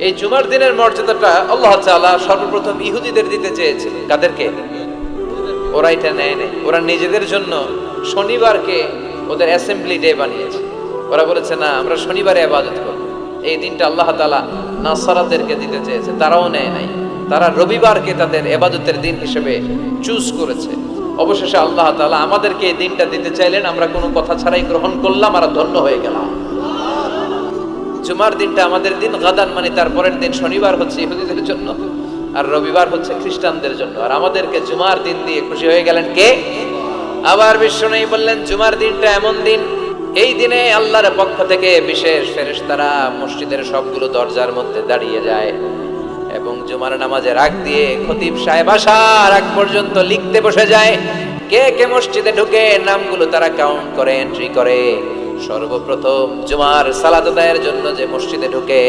এই জুমার দিনের মর্যাদাটা আল্লাহ তাআলা সর্বপ্রথম ইহুদিদের দিতে চেয়েছিলেন। কাদেরকে? ওরা এটা নেয় নাই। ওরা নিজেদের জন্য শনিবারকে ওদের অ্যাসেম্বলি ডে বানিয়েছে। ওরা বলেছে না, আমরা শনিবারে ইবাদত করব। এই দিনটা আল্লাহ তাআলা নাসারাদেরকে দিতে চেয়েছে, তারাও নেয় নাই। তারা রবিবারকে তাদের ইবাদতের দিন হিসেবে চুজ করেছে। অবশেষে আল্লাহ তাআলা আমাদেরকে এই দিনটা দিতে চাইলেন, আমরা কোনো কথা ছাড়াই গ্রহণ করলাম আর ধন্য হয়ে গেলাম। জুমার দিনটা আমাদের দিন, গাদান মানে তারপরের দিন শনিবার হচ্ছে ইহুদিদের জন্য, আর রবিবার হচ্ছে খ্রিস্টানদের জন্য। আর আমাদেরকে জুমার দিন দিয়ে খুশি হয়ে গেলেন কে? আবার বিশ্বনবী বললেন, জুমার দিনটা এমন দিন, এই দিনে আল্লাহর পক্ষ থেকে বিশেষ ফেরেশতারা মসজিদের সবগুলো দরজার মধ্যে দাঁড়িয়ে যায় এবং জুমার নামাজের আগ দিয়ে খতিব সাহেব আসার আগ পর্যন্ত লিখতে বসে যায়। কে কে মসজিদে ঢুকে নামগুলো তারা কাউন্ট করে, এন্ট্রি করে। সর্বপ্রথম জুমার সালাত আদায়ের জন্য যে মসজিদে ঢুকে